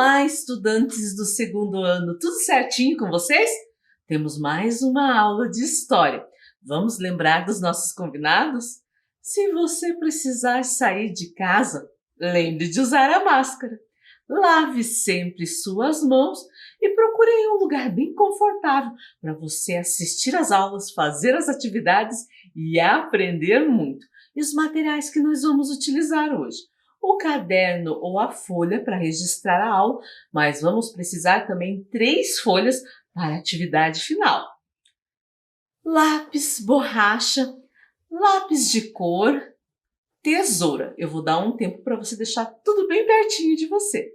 Olá, estudantes do segundo ano, tudo certinho com vocês? Temos mais uma aula de história. Vamos lembrar dos nossos combinados? Se você precisar sair de casa, lembre de usar a máscara. Lave sempre suas mãos e procure um lugar bem confortável para você assistir às aulas, fazer as atividades e aprender muito. E os materiais que nós vamos utilizar hoje? O caderno ou a folha para registrar a aula, mas vamos precisar também 3 folhas para a atividade final. Lápis, borracha, lápis de cor, tesoura. Eu vou dar um tempo para você deixar tudo bem pertinho de você.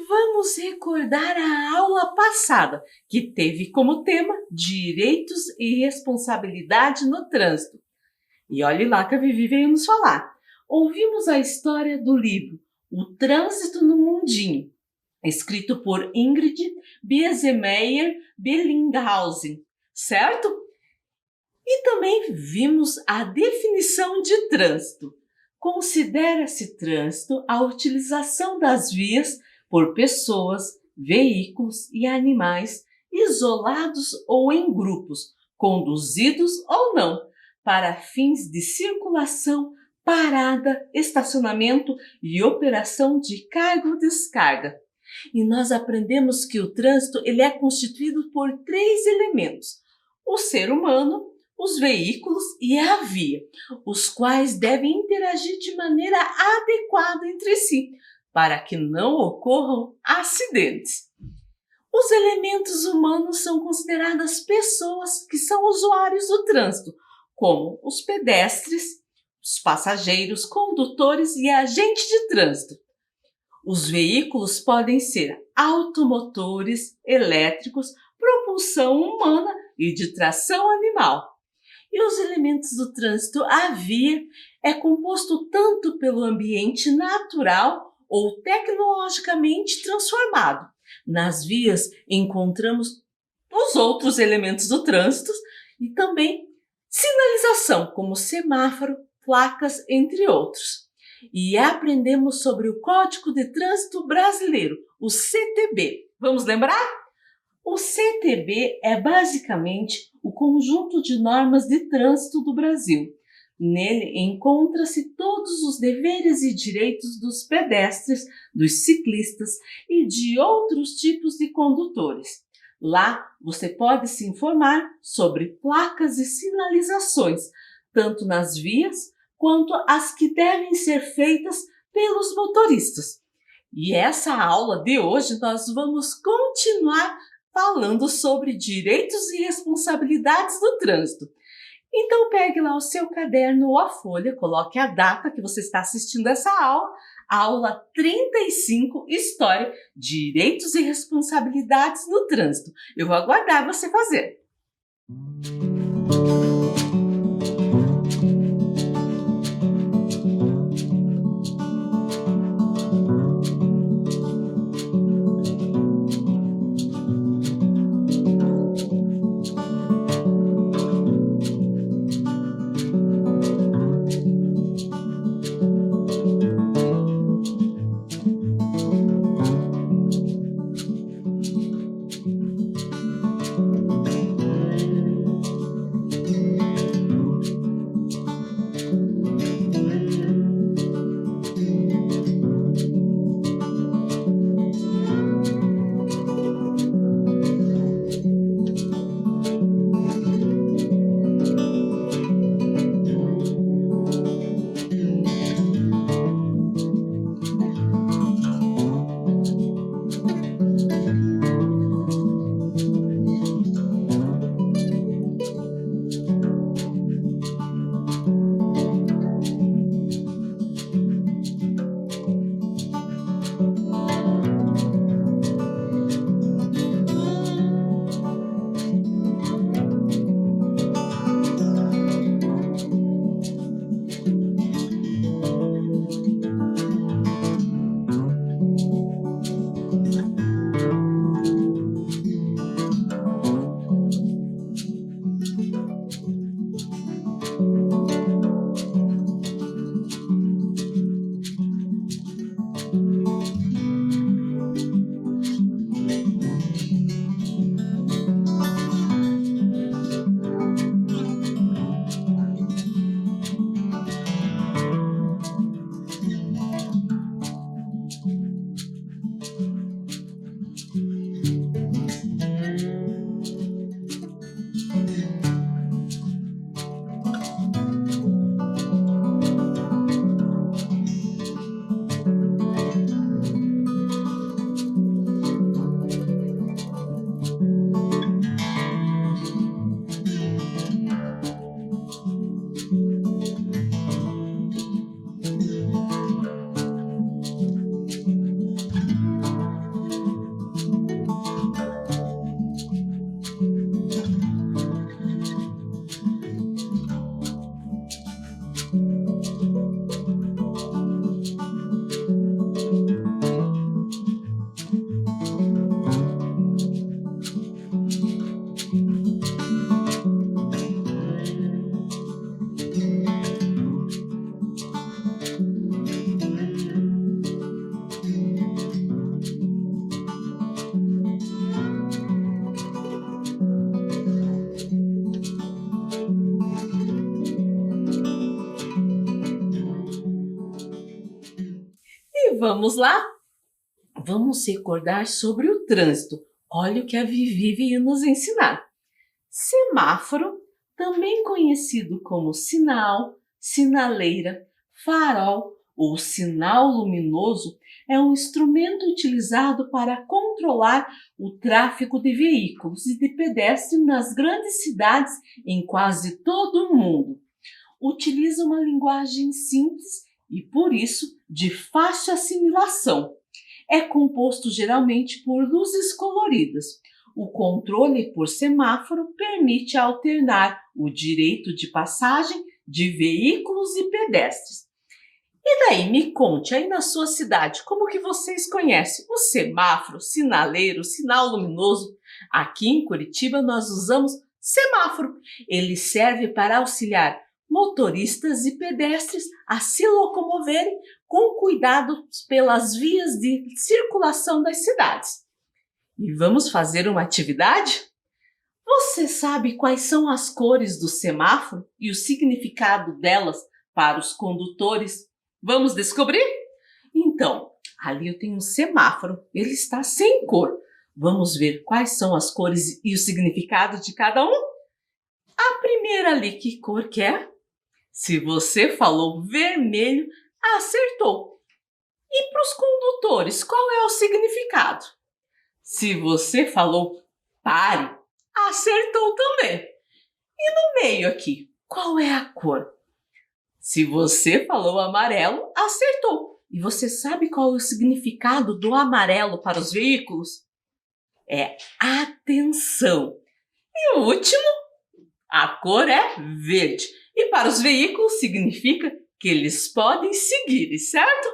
Vamos recordar a aula passada, que teve como tema Direitos e Responsabilidade no Trânsito. E olhe lá que a Vivi veio nos falar. Ouvimos a história do livro O Trânsito no Mundinho, escrito por Ingrid Biesemeyer Bellinghausen, certo? E também vimos a definição de trânsito. Considera-se trânsito a utilização das vias por pessoas, veículos e animais isolados ou em grupos, conduzidos ou não, para fins de circulação, parada, estacionamento e operação de carga ou descarga. E nós aprendemos que o trânsito ele é constituído por 3 elementos: o ser humano, os veículos e a via, os quais devem interagir de maneira adequada entre si, para que não ocorram acidentes. Os elementos humanos são consideradas pessoas que são usuários do trânsito, como os pedestres, os passageiros, condutores e agentes de trânsito. Os veículos podem ser automotores, elétricos, propulsão humana e de tração animal. E os elementos do trânsito, a via, é composto tanto pelo ambiente natural ou tecnologicamente transformado. Nas vias encontramos os outros elementos do trânsito e também sinalização, como semáforo, placas, entre outros. E aprendemos sobre o Código de Trânsito Brasileiro, o CTB. Vamos lembrar? O CTB é basicamente o conjunto de normas de trânsito do Brasil. Nele encontra-se todos os deveres e direitos dos pedestres, dos ciclistas e de outros tipos de condutores. Lá você pode se informar sobre placas e sinalizações, tanto nas vias quanto as que devem ser feitas pelos motoristas. E essa aula de hoje nós vamos continuar falando sobre direitos e responsabilidades do trânsito. Então pegue lá o seu caderno ou a folha, coloque a data que você está assistindo essa aula, aula 35, História, Direitos e Responsabilidades no Trânsito. Eu vou aguardar você fazer. E vamos lá? Vamos recordar sobre o trânsito. Olha o que a Vivi veio nos ensinar. Semáforo, também conhecido como sinal, sinaleira, farol ou sinal luminoso, é um instrumento utilizado para controlar o tráfego de veículos e de pedestres nas grandes cidades em quase todo o mundo. Utiliza uma linguagem simples e, por isso, de fácil assimilação. É composto geralmente por luzes coloridas. O controle por semáforo permite alternar o direito de passagem de veículos e pedestres. E daí, me conte, aí na sua cidade, como que vocês conhecem o semáforo, sinaleiro, sinal luminoso? Aqui em Curitiba nós usamos semáforo. Ele serve para auxiliar motoristas e pedestres a se locomoverem com cuidado pelas vias de circulação das cidades. E vamos fazer uma atividade? Você sabe quais são as cores do semáforo e o significado delas para os condutores? Vamos descobrir? Então, ali eu tenho um semáforo, ele está sem cor. Vamos ver quais são as cores e o significado de cada um? A primeira ali, que cor que é? Se você falou vermelho, acertou. E para os condutores, qual é o significado? Se você falou pare, acertou também. E no meio aqui, qual é a cor? Se você falou amarelo, acertou. E você sabe qual é o significado do amarelo para os veículos? É atenção. E o último, a cor é verde. E para os veículos significa que eles podem seguir, certo?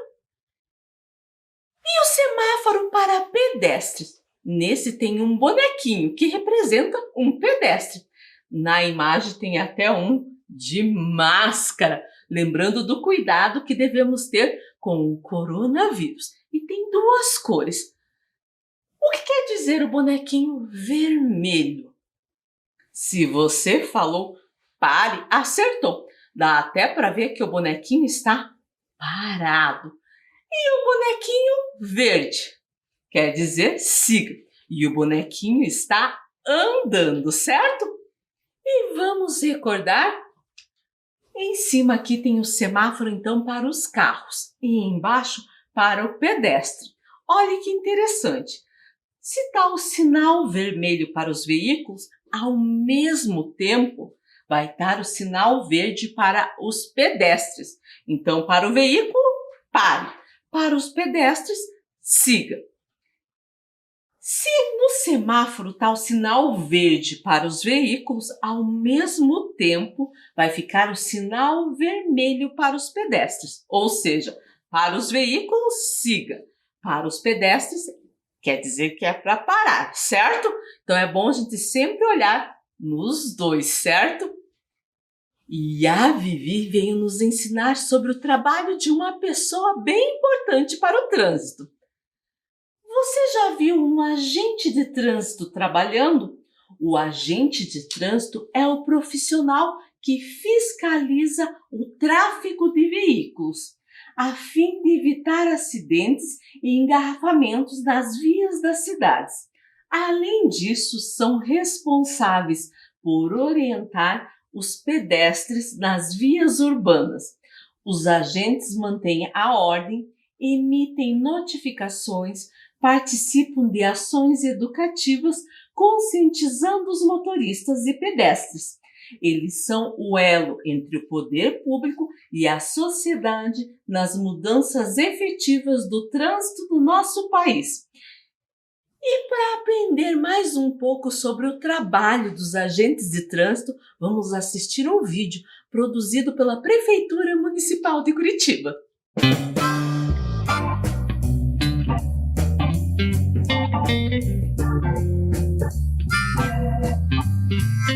E o semáforo para pedestres? Nesse tem um bonequinho que representa um pedestre. Na imagem tem até um de máscara, lembrando do cuidado que devemos ter com o coronavírus. E tem duas cores. O que quer dizer o bonequinho vermelho? Se você falou pare, acertou. Dá até para ver que o bonequinho está parado. E o bonequinho verde quer dizer siga. E o bonequinho está andando, certo? E vamos recordar? Em cima aqui tem o semáforo, então, para os carros. E embaixo para o pedestre. Olha que interessante. Se está o sinal vermelho para os veículos, ao mesmo tempo vai estar o sinal verde para os pedestres. Então, para o veículo, pare. Para os pedestres, siga. Se no semáforo está o sinal verde para os veículos, ao mesmo tempo vai ficar o sinal vermelho para os pedestres. Ou seja, para os veículos, siga. Para os pedestres, quer dizer que é para parar, certo? Então é bom a gente sempre olhar nos dois, certo? E a Vivi veio nos ensinar sobre o trabalho de uma pessoa bem importante para o trânsito. Você já viu um agente de trânsito trabalhando? O agente de trânsito é o profissional que fiscaliza o tráfego de veículos, a fim de evitar acidentes e engarrafamentos nas vias das cidades. Além disso, são responsáveis por orientar os pedestres nas vias urbanas. Os agentes mantêm a ordem, emitem notificações, participam de ações educativas, conscientizando os motoristas e pedestres. Eles são o elo entre o poder público e a sociedade nas mudanças efetivas do trânsito do nosso país. E para aprender mais um pouco sobre o trabalho dos agentes de trânsito, vamos assistir um vídeo produzido pela Prefeitura Municipal de Curitiba.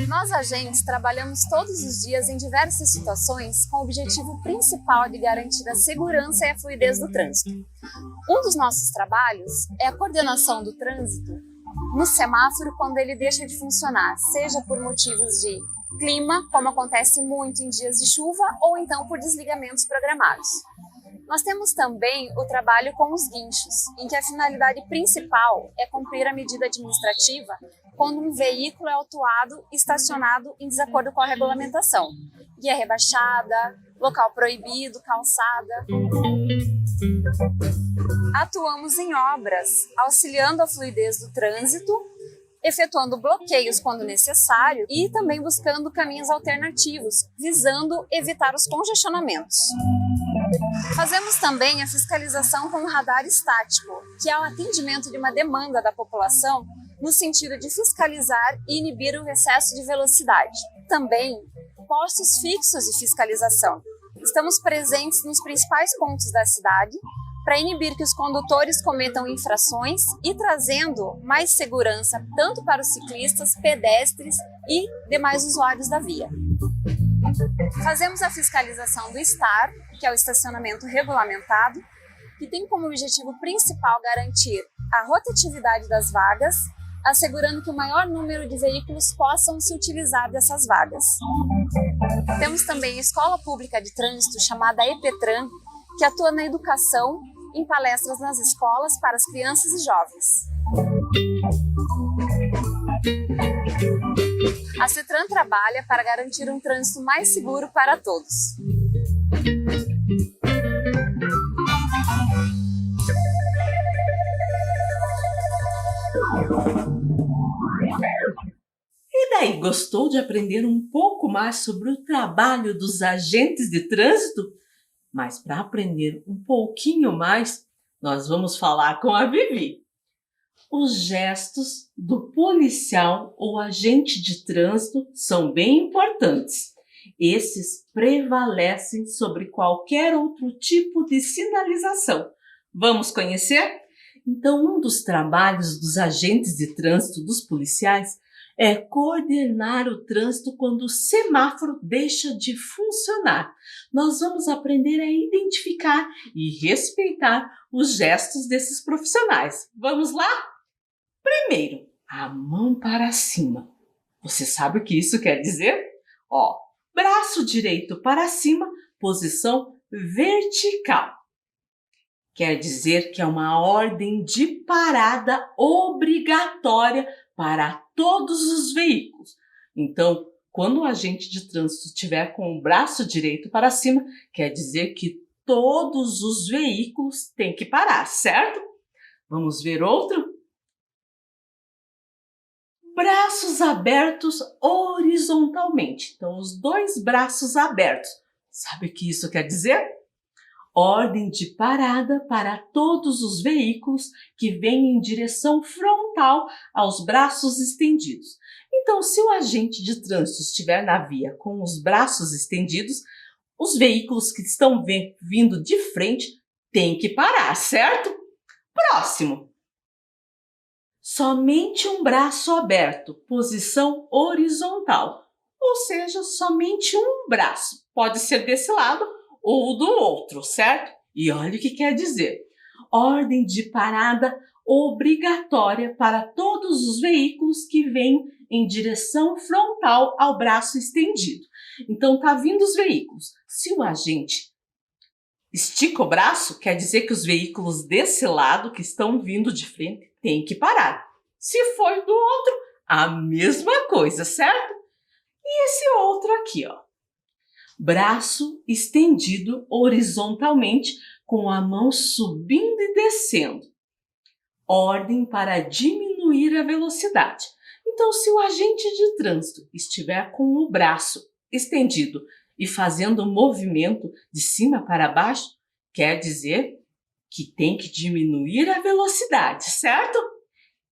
Nós, agentes, trabalhamos todos os dias em diversas situações com o objetivo principal de garantir a segurança e a fluidez do trânsito. Um dos nossos trabalhos é a coordenação do trânsito no semáforo quando ele deixa de funcionar, seja por motivos de clima, como acontece muito em dias de chuva, ou então por desligamentos programados. Nós temos também o trabalho com os guinchos, em que a finalidade principal é cumprir a medida administrativa quando um veículo é autuado e estacionado em desacordo com a regulamentação. Guia rebaixada, local proibido, calçada. Atuamos em obras, auxiliando a fluidez do trânsito, efetuando bloqueios quando necessário e também buscando caminhos alternativos, visando evitar os congestionamentos. Fazemos também a fiscalização com o radar estático, que é o atendimento de uma demanda da população no sentido de fiscalizar e inibir o excesso de velocidade. Também postos fixos de fiscalização. Estamos presentes nos principais pontos da cidade para inibir que os condutores cometam infrações e trazendo mais segurança tanto para os ciclistas, pedestres e demais usuários da via. Fazemos a fiscalização do STAR, que é o estacionamento regulamentado, que tem como objetivo principal garantir a rotatividade das vagas, assegurando que o maior número de veículos possam se utilizar dessas vagas. Temos também a Escola Pública de Trânsito, chamada EPETRAN, que atua na educação, em palestras nas escolas para as crianças e jovens. A CETRAN trabalha para garantir um trânsito mais seguro para todos. E daí, gostou de aprender um pouco mais sobre o trabalho dos agentes de trânsito? Mas para aprender um pouquinho mais, nós vamos falar com a Vivi. Os gestos do policial ou agente de trânsito são bem importantes. Esses prevalecem sobre qualquer outro tipo de sinalização. Vamos conhecer? Então, um dos trabalhos dos agentes de trânsito, dos policiais, é coordenar o trânsito quando o semáforo deixa de funcionar. Nós vamos aprender a identificar e respeitar os gestos desses profissionais. Vamos lá? Primeiro, a mão para cima. Você sabe o que isso quer dizer? Ó, braço direito para cima, posição vertical. Quer dizer que é uma ordem de parada obrigatória para todos os veículos. Então, quando o agente de trânsito estiver com o braço direito para cima, quer dizer que todos os veículos têm que parar, certo? Vamos ver outro? Braços abertos horizontalmente. Então, os dois braços abertos. Sabe o que isso quer dizer? Ordem de parada para todos os veículos que vêm em direção frontal aos braços estendidos. Então, se o agente de trânsito estiver na via com os braços estendidos, os veículos que estão vindo de frente têm que parar, certo? Próximo. somente um braço aberto, posição horizontal, ou seja, somente um braço. Pode ser desse lado ou do outro, certo? E olha o que quer dizer. Ordem de parada obrigatória para todos os veículos que vêm em direção frontal ao braço estendido. Então, tá vindo os veículos. Se o agente estica o braço, quer dizer que os veículos desse lado que estão vindo de frente têm que parar. Se for do outro, a mesma coisa, certo? E esse outro aqui, ó. Braço estendido horizontalmente com a mão subindo e descendo. Ordem para diminuir a velocidade. Então, se o agente de trânsito estiver com o braço estendido e fazendo um movimento de cima para baixo, quer dizer que tem que diminuir a velocidade, certo?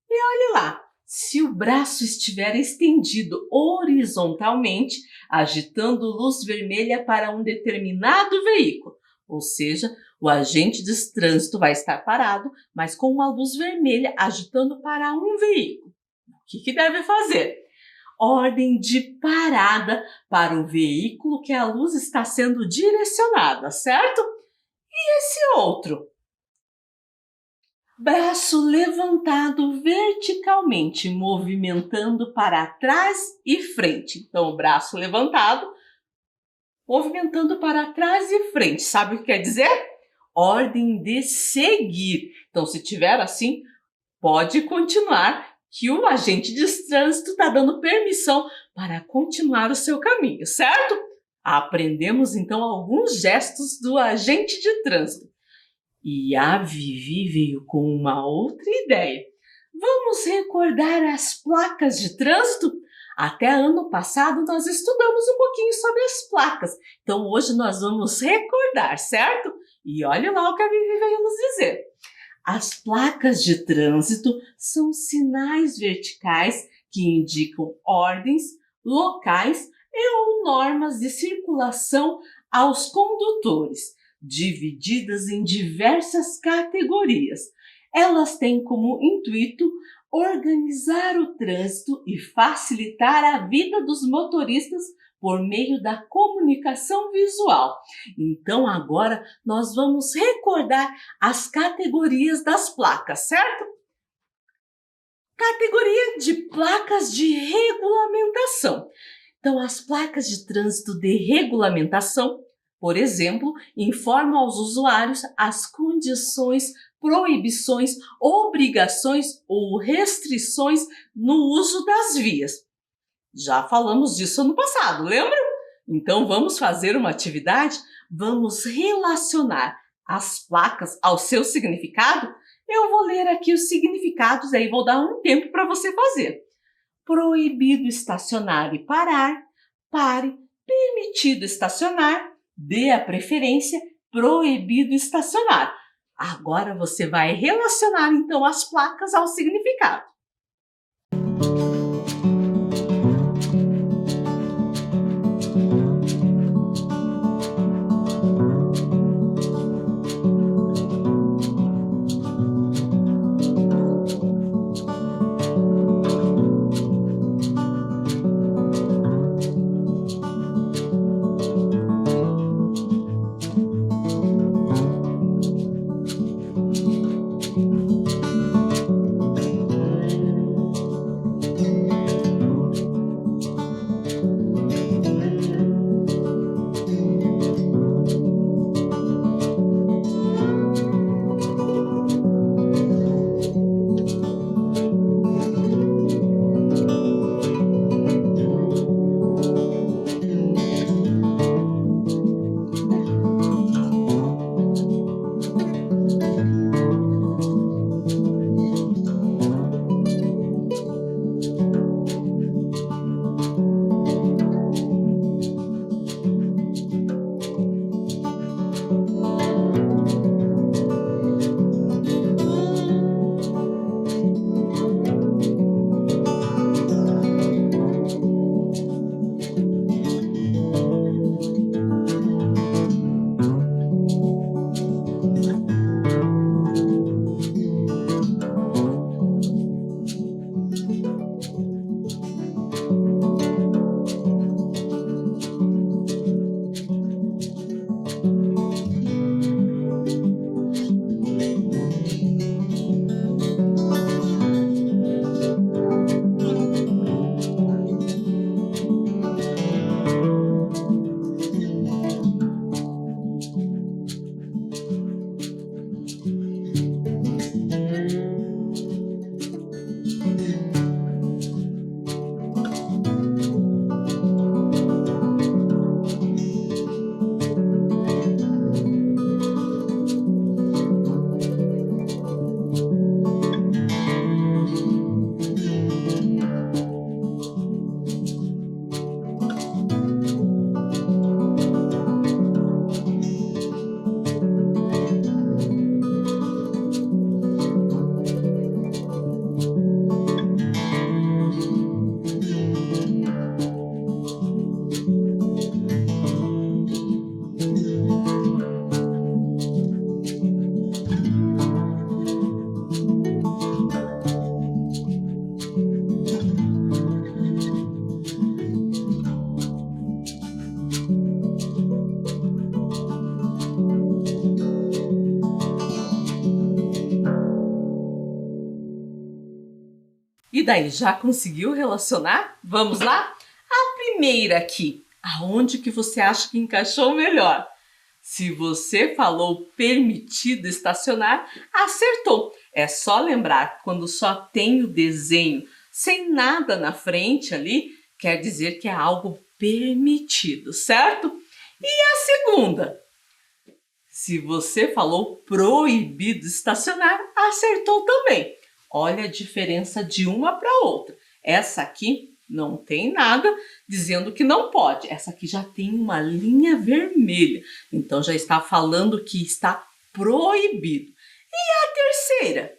E olhe lá, se o braço estiver estendido horizontalmente, agitando luz vermelha para um determinado veículo, ou seja, o agente de trânsito vai estar parado, mas com uma luz vermelha agitando para um veículo. O que deve fazer? Ordem de parada para o veículo que a luz está sendo direcionada, certo? E esse outro? Braço levantado verticalmente, movimentando para trás e frente. Então, o braço levantado, movimentando para trás e frente. Sabe o que quer dizer? Ordem de seguir. Então, se tiver assim, pode continuar, que o agente de trânsito está dando permissão para continuar o seu caminho, certo? Aprendemos, então, alguns gestos do agente de trânsito. E a Vivi veio com uma outra ideia. Vamos recordar as placas de trânsito? Até ano passado nós estudamos um pouquinho sobre as placas. Então hoje nós vamos recordar, certo? E olha lá o que a Vivi veio nos dizer. As placas de trânsito são sinais verticais que indicam ordens, locais e ou normas de circulação aos condutores, divididas em diversas categorias. Elas têm como intuito organizar o trânsito e facilitar a vida dos motoristas por meio da comunicação visual. Então, agora nós vamos recordar as categorias das placas, certo? Categoria de placas de regulamentação. Então, as placas de trânsito de regulamentação, por exemplo, informam aos usuários as condições, proibições, obrigações ou restrições no uso das vias. Já falamos disso no passado, lembra? Então vamos fazer uma atividade? Vamos relacionar as placas ao seu significado? Eu vou ler aqui os significados, aí vou dar um tempo para você fazer. Proibido estacionar e parar, pare, permitido estacionar, dê a preferência, proibido estacionar. Agora você vai relacionar então as placas ao significado. E daí, já conseguiu relacionar? Vamos lá? A primeira aqui, aonde que você acha que encaixou melhor? Se você falou permitido estacionar, acertou. É só lembrar, quando só tem o desenho sem nada na frente ali, quer dizer que é algo permitido, certo? E a segunda? Se você falou proibido estacionar, acertou também. Olha a diferença de uma para outra. Essa aqui não tem nada dizendo que não pode. Essa aqui já tem uma linha vermelha. Então já está falando que está proibido. E a terceira?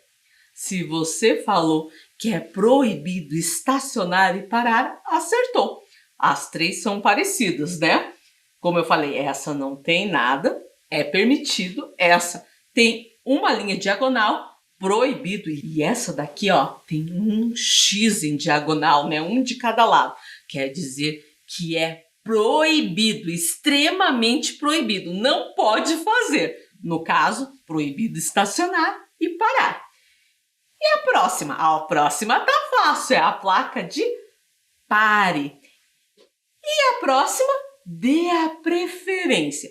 Se você falou que é proibido estacionar e parar, acertou. As três são parecidas, né? Como eu falei, essa não tem nada, é permitido. Essa tem uma linha diagonal, proibido. E essa daqui, ó, tem um X em diagonal, né? Um de cada lado. Quer dizer que é proibido, extremamente proibido. Não pode fazer. No caso, proibido estacionar e parar. E a próxima? A próxima tá fácil, é a placa de pare. E a próxima? Dê a preferência.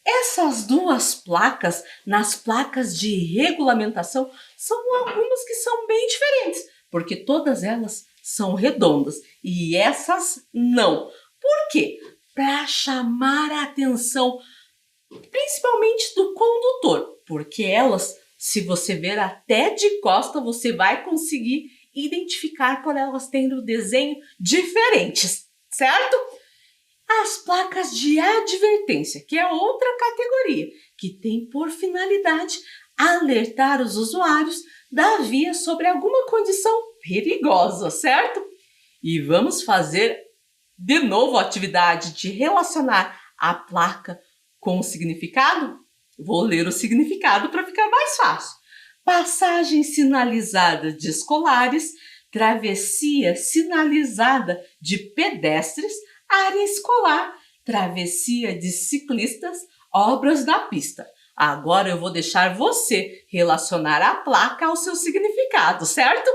Essas duas placas, nas placas de regulamentação, são algumas que são bem diferentes, porque todas elas são redondas e essas não. Por quê? Para chamar a atenção, principalmente do condutor, porque elas, se você ver até de costa, você vai conseguir identificar por elas tendo desenho diferentes, certo? As placas de advertência, que é outra categoria, que tem por finalidade alertar os usuários da via sobre alguma condição perigosa, certo? E vamos fazer de novo a atividade de relacionar a placa com o significado? Vou ler o significado para ficar mais fácil. Passagem sinalizada de escolares, travessia sinalizada de pedestres, área escolar, travessia de ciclistas, obras da pista. Agora eu vou deixar você relacionar a placa ao seu significado, certo?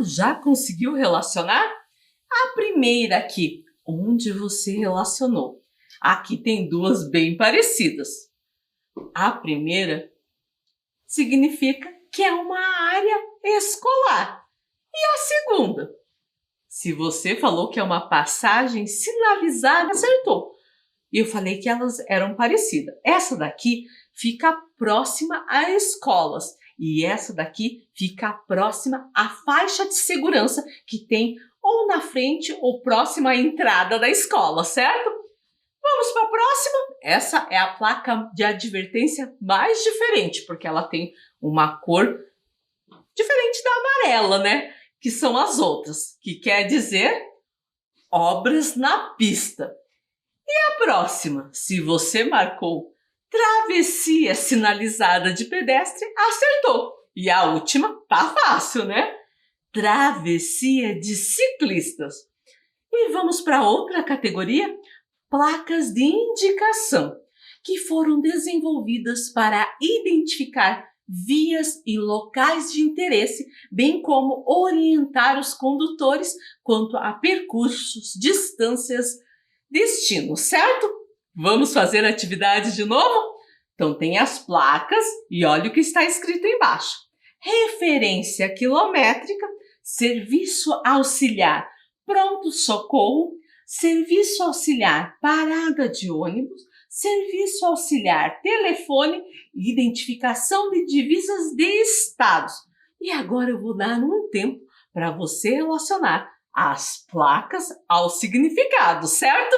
Já conseguiu relacionar? A primeira aqui, onde você relacionou? Aqui tem duas bem parecidas. A primeira significa que é uma área escolar. E a segunda? Se você falou que é uma passagem sinalizada, acertou. E eu falei que elas eram parecidas. Essa daqui fica próxima a escolas. E essa daqui fica próxima à faixa de segurança que tem ou na frente ou próxima à entrada da escola, certo? Vamos para a próxima. Essa é a placa de advertência mais diferente, porque ela tem uma cor diferente da amarela, né? Que são as outras, que quer dizer obras na pista. E a próxima, se você marcou travessia sinalizada de pedestre, acertou. E a última tá fácil, né? Travessia de ciclistas. E vamos para outra categoria, placas de indicação, que foram desenvolvidas para identificar vias e locais de interesse, bem como orientar os condutores quanto a percursos, distâncias, destinos, certo? Vamos fazer a atividade de novo? Então tem as placas e olha o que está escrito embaixo. Referência quilométrica, serviço auxiliar pronto-socorro, serviço auxiliar parada de ônibus, serviço auxiliar telefone, identificação de divisas de estados. E agora eu vou dar um tempo para você relacionar as placas ao significado, certo?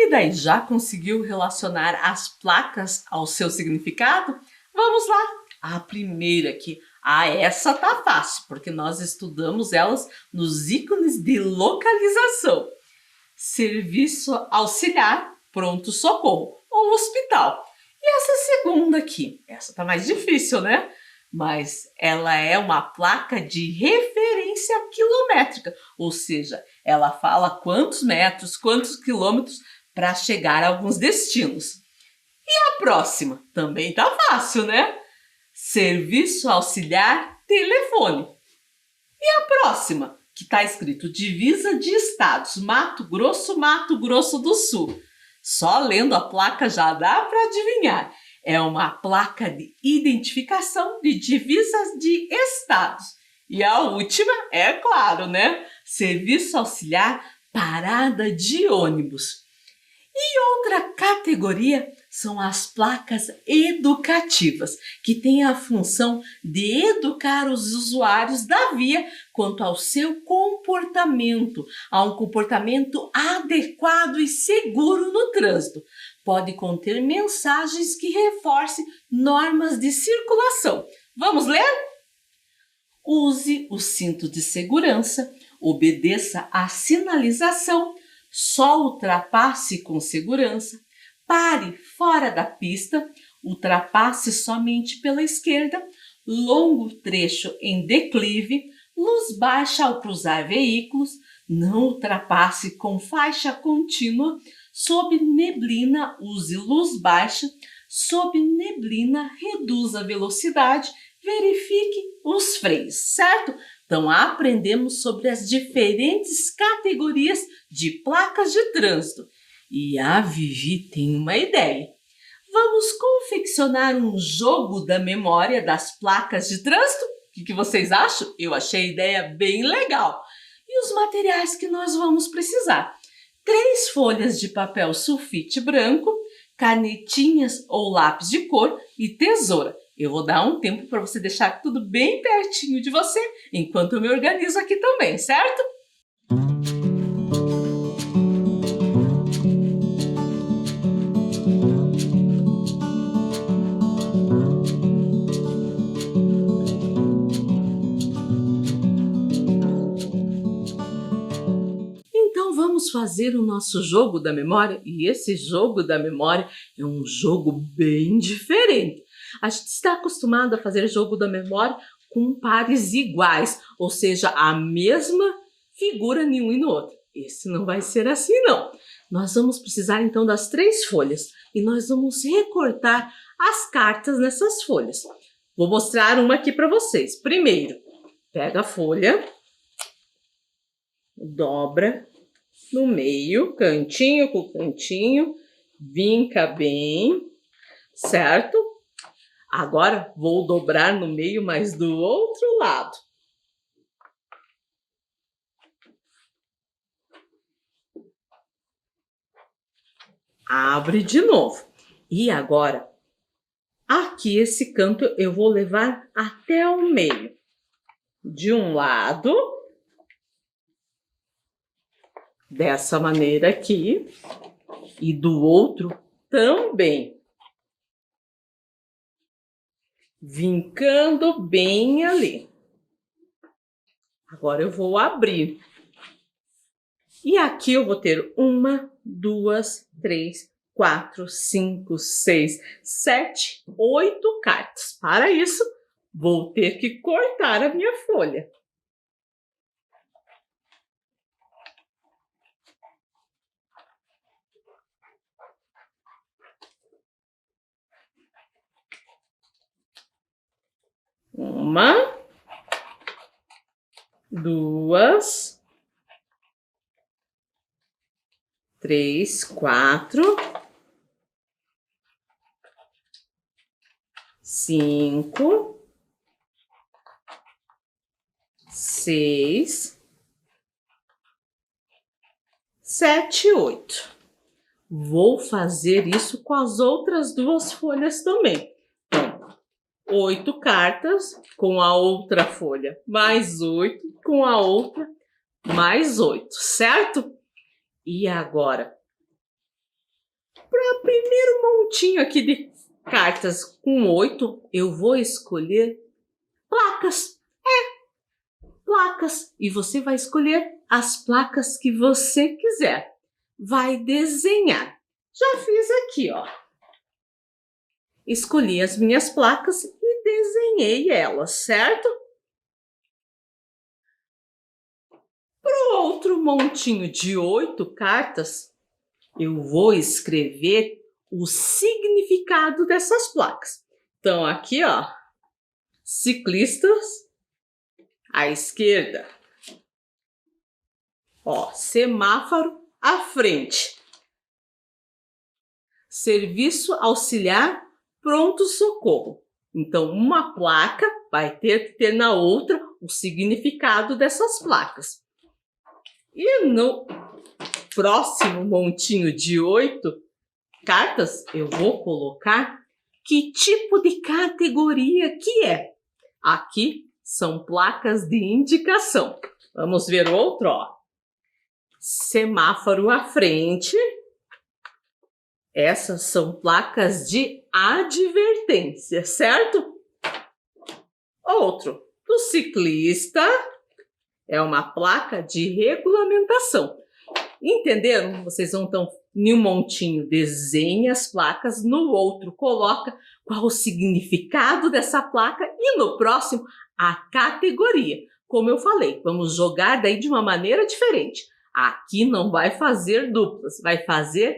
E daí, já conseguiu relacionar as placas ao seu significado? Vamos lá! A primeira aqui, Ah, essa tá fácil, porque nós estudamos elas nos ícones de localização. Serviço auxiliar, pronto-socorro ou hospital. E essa segunda aqui, essa tá mais difícil, né? Mas ela é uma placa de referência quilométrica, ou seja, ela fala quantos metros, quantos quilômetros para chegar a alguns destinos. E a próxima? Também tá fácil, né? Serviço auxiliar telefone. E a próxima? Que está escrito Divisa de Estados, Mato Grosso do Sul. Só lendo a placa já dá para adivinhar. É uma placa de identificação de divisas de estados. E a última, é claro, né? Serviço auxiliar parada de ônibus. E outra categoria são as placas educativas, que têm a função de educar os usuários da via quanto ao seu comportamento, a um comportamento adequado e seguro no trânsito. Pode conter mensagens que reforcem normas de circulação. Vamos ler? Use o cinto de segurança, obedeça à sinalização, só ultrapasse com segurança, pare fora da pista, ultrapasse somente pela esquerda, longo trecho em declive, luz baixa ao cruzar veículos, não ultrapasse com faixa contínua, sob neblina use luz baixa, sob neblina reduza a velocidade, verifique os freios, certo? Então, aprendemos sobre as diferentes categorias de placas de trânsito. E a Vivi tem uma ideia. Vamos confeccionar um jogo da memória das placas de trânsito? O que vocês acham? Eu achei a ideia bem legal. E os materiais que nós vamos precisar? 3 folhas de papel sulfite branco, canetinhas ou lápis de cor e tesoura. Eu vou dar um tempo para você deixar tudo bem pertinho de você, enquanto eu me organizo aqui também, certo? Então vamos fazer o nosso jogo da memória, e esse jogo da memória é um jogo bem diferente. A gente está acostumado a fazer jogo da memória com pares iguais, ou seja, a mesma figura em um e no outro. Esse não vai ser assim, não. Nós vamos precisar, então, das 3 folhas e nós vamos recortar as cartas nessas folhas. Vou mostrar uma aqui para vocês. Primeiro, pega a folha, dobra no meio, cantinho com cantinho, vinca bem, certo? Agora, vou dobrar no meio, mas do outro lado. Abre de novo. E agora, aqui esse canto eu vou levar até o meio. De um lado, dessa maneira aqui, e do outro também. Vincando bem ali. Agora eu vou abrir. E aqui eu vou ter 1, 2, 3, 4, 5, 6, 7, 8 cartas. Para isso, vou ter que cortar a minha folha. Uma, 2, 3, 4, 5, 6, 7, 8. Vou fazer isso com as outras 2 folhas também. 8 cartas com a outra folha, mais 8 com a outra, mais 8, certo? E agora, para o primeiro montinho aqui de cartas com 8, eu vou escolher placas. Placas. E você vai escolher as placas que você quiser. Vai desenhar. Já fiz aqui, ó. Escolhi as minhas placas e desenhei elas, certo? Para o outro montinho de 8 cartas, eu vou escrever o significado dessas placas. Então, aqui, ó, ciclistas à esquerda. Ó, semáforo à frente. Serviço auxiliar pronto-socorro. Então, uma placa vai ter que ter na outra o significado dessas placas. E no próximo montinho de 8 cartas, eu vou colocar que tipo de categoria que é. Aqui são placas de indicação. Vamos ver o outro, ó. Semáforo à frente. Essas são placas de advertência, certo? Outro, do ciclista, é uma placa de regulamentação. Entenderam? Vocês vão então, em um montinho, desenhe as placas, no outro coloca qual o significado dessa placa e no próximo a categoria. Como eu falei, vamos jogar daí de uma maneira diferente. Aqui não vai fazer duplas, vai fazer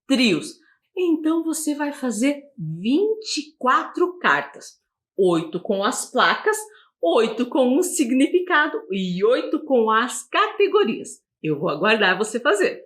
trios. Então você vai fazer 24 cartas. 8 com as placas, 8 com um significado e 8 com as categorias. Eu vou aguardar você fazer.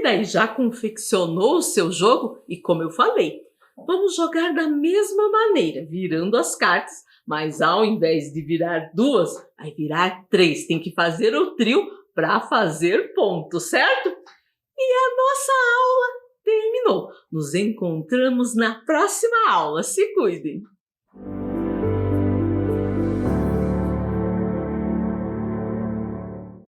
E daí, já confeccionou o seu jogo? E como eu falei, vamos jogar da mesma maneira, virando as cartas, mas ao invés de virar 2, vai virar 3. Tem que fazer o trio para fazer ponto, certo? E a nossa aula terminou. Nos encontramos na próxima aula. Se cuidem!